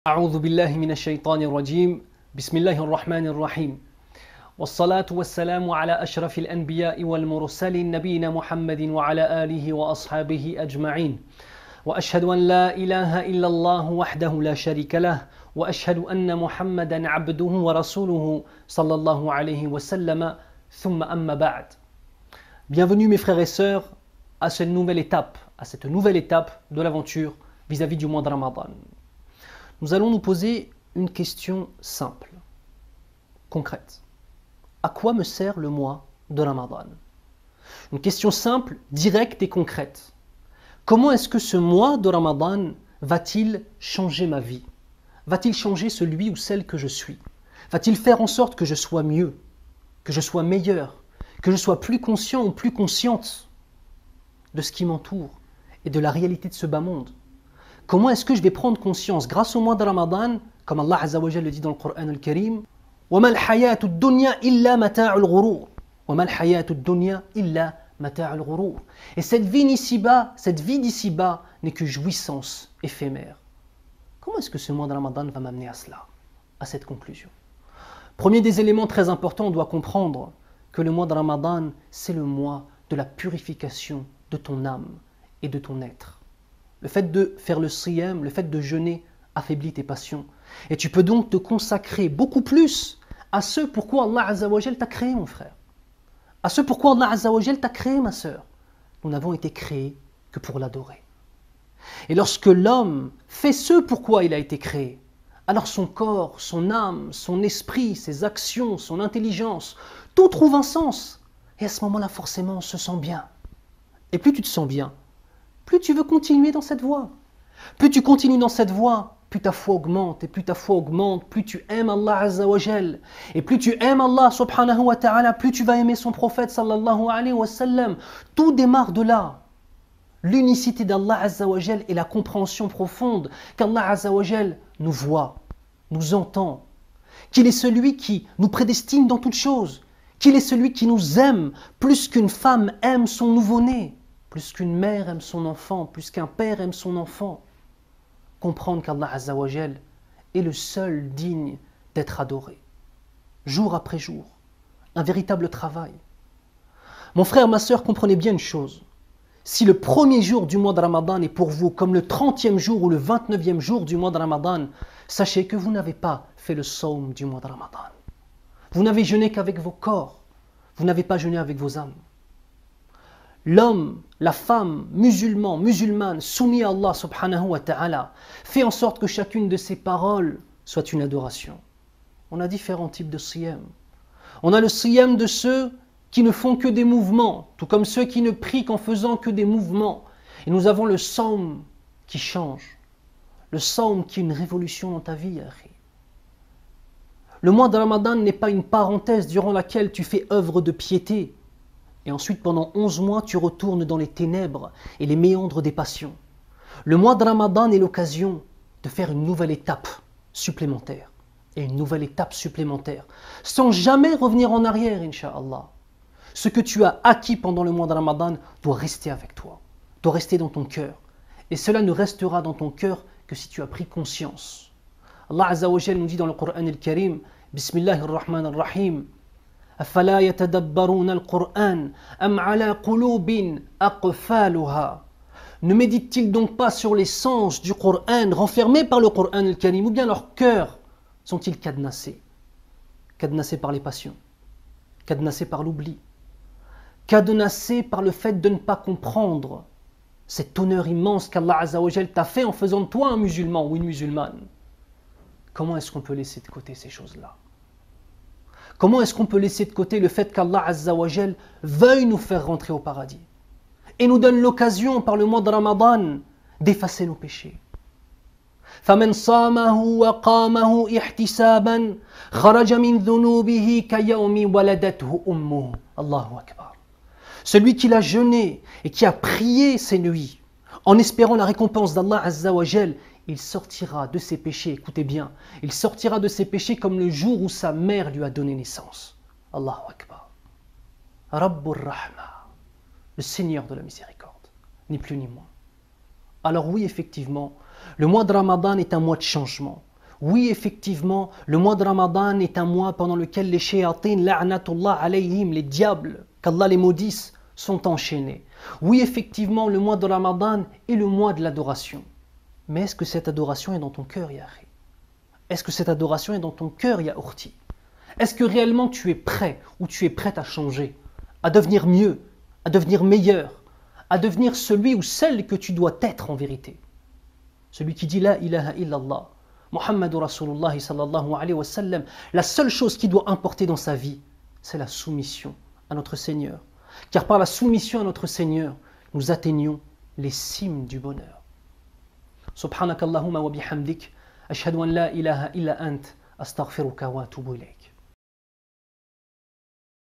أعوذ بالله من الشيطان الرجيم بسم الله الرحمن الرحيم والصلاة والسلام على أشرف الأنبياء والمرسلين نبينا محمد وعلى آله وأصحابه أجمعين وأشهد أن لا إله إلا الله وحده لا شريك له وأشهد أن محمدا عبده ورسوله صلى الله عليه وسلم ثم أما بعد. Bienvenue mes frères et sœurs à cette nouvelle étape de l'aventure vis-à-vis du mois de Ramadan. Nous allons nous poser une question simple, concrète. À quoi me sert le mois de Ramadan? Une question simple, directe et concrète. Comment est-ce que ce mois de Ramadan va-t-il changer ma vie? Va-t-il changer celui ou celle que je suis? Va-t-il faire en sorte que je sois mieux, que je sois meilleur, que je sois plus conscient ou plus consciente de ce qui m'entoure et de la réalité de ce bas monde? Comment est-ce que je vais prendre conscience grâce au mois de Ramadan, comme Allah Azza wa Jalla le dit dans le Coran al-Karim, وَمَا الْحَيَاةُ الدُّنْيَا إِلَّا مَتَاعُ الْغُرُورِ وَمَا الْحَيَاةُ الدُّنْيَا إِلَّا مَتَاعُ الْغُرُورِ. Et cette vie d'ici-bas n'est que jouissance éphémère. Comment est-ce que ce mois de Ramadan va m'amener à cela, à cette conclusion? Premier des éléments très importants, on doit comprendre que le mois de Ramadan, c'est le mois de la purification de ton âme et de ton être. Le fait de faire le siyam, le fait de jeûner, affaiblit tes passions. Et tu peux donc te consacrer beaucoup plus à ce pourquoi Allah Azza wa Jal t'a créé, mon frère. À ce pourquoi Allah Azza wa Jal t'a créé, ma sœur. Nous n'avons été créés que pour l'adorer. Et lorsque l'homme fait ce pourquoi il a été créé, alors son corps, son âme, son esprit, ses actions, son intelligence, tout trouve un sens. Et à ce moment-là, forcément, on se sent bien. Et plus tu te sens bien, plus tu veux continuer dans cette voie. Plus tu continues dans cette voie, plus ta foi augmente. Et plus ta foi augmente, plus tu aimes Allah Azza wa Jal. Et plus tu aimes Allah subhanahu wa ta'ala, plus tu vas aimer son prophète sallallahu alayhi wa sallam. Tout démarre de là. L'unicité d'Allah Azza wa Jal et la compréhension profonde qu'Allah Azza wa Jal nous voit, nous entend. Qu'il est celui qui nous prédestine dans toutes choses. Qu'il est celui qui nous aime plus qu'une femme aime son nouveau-né. Plus qu'une mère aime son enfant, plus qu'un père aime son enfant. Comprendre qu'Allah Azza wa Jal est le seul digne d'être adoré. Jour après jour. Un véritable travail. Mon frère, ma sœur, comprenez bien une chose. Si le premier jour du mois de Ramadan est pour vous comme le 30e jour ou le 29e jour du mois de Ramadan, sachez que vous n'avez pas fait le sawm du mois de Ramadan. Vous n'avez jeûné qu'avec vos corps. Vous n'avez pas jeûné avec vos âmes. L'homme, la femme, musulman, musulmane, soumis à Allah subhanahu wa ta'ala, fait en sorte que chacune de ses paroles soit une adoration. On a différents types de siyam. On a le siyam de ceux qui ne font que des mouvements, tout comme ceux qui ne prient qu'en faisant que des mouvements. Et nous avons le sawm qui change. Le sawm qui est une révolution dans ta vie, akhi. Le mois de Ramadan n'est pas une parenthèse durant laquelle tu fais œuvre de piété. Et ensuite, pendant 11 mois, tu retournes dans les ténèbres et les méandres des passions. Le mois de Ramadan est l'occasion de faire une nouvelle étape supplémentaire. Et une nouvelle étape supplémentaire. Sans jamais revenir en arrière, Inch'Allah. Ce que tu as acquis pendant le mois de Ramadan doit rester avec toi. Doit rester dans ton cœur. Et cela ne restera dans ton cœur que si tu as pris conscience. Allah Azza wa Jal nous dit dans le Coran al-Karim, Bismillahir-Rahmanir-Rahim, أفلا يتدبرون القرآن أم على قلوب أقفالها. Ne méditent-ils donc pas sur les sens du Coran renfermés par le Coran al-Karim, ou bien leurs cœurs sont-ils cadenassés? Cadenassés par les passions, cadenassés par l'oubli, cadenassés par le fait de ne pas comprendre cet honneur immense qu'Allah Azza wa Jal t'a fait en faisant de toi un musulman ou une musulmane. Comment est-ce qu'on peut laisser de côté ces choses-là? Comment est-ce qu'on peut laisser de côté le fait qu'Allah Azza wa Jal veuille nous faire rentrer au paradis et nous donne l'occasion par le mois de Ramadan d'effacer nos péchés? فَمَنْ صَامَهُ وَقَامَهُ اِحْتِسَابًا خَرَجَ مِنْ ذُنُوبِهِ كَيَوْمِ وَلَدَتْهُ أُمُّهُ. Allahu Akbar. Celui qui l'a jeûné et qui a prié ces nuits en espérant la récompense d'Allah Azza wa Jal, il sortira de ses péchés, écoutez bien, il sortira de ses péchés comme le jour où sa mère lui a donné naissance. Allahu Akbar. Rabbur Rahma, le Seigneur de la miséricorde, ni plus ni moins. Alors oui, effectivement, le mois de Ramadan est un mois de changement. Oui, effectivement, le mois de Ramadan est un mois pendant lequel les shayatins, la'natullah alayhim, les diables, qu'Allah les maudisse, sont enchaînés. Oui, effectivement, le mois de Ramadan est le mois de l'adoration. Mais est-ce que cette adoration est dans ton cœur, ya akhi? Est-ce que cette adoration est dans ton cœur, ya ukhti? Est-ce que réellement tu es prêt ou tu es prête à changer, à devenir mieux, à devenir meilleur, à devenir celui ou celle que tu dois être en vérité? Celui qui dit la ilaha illallah, Muhammadur Rasulullah sallallahu alayhi wa sallam, la seule chose qui doit importer dans sa vie, c'est la soumission à notre Seigneur. Car par la soumission à notre Seigneur, nous atteignons les cimes du bonheur. Subhanakallahumma wa bihamdik, ashhadu an la ilaha illa ant, astaghfiruka wa atubu ilayk.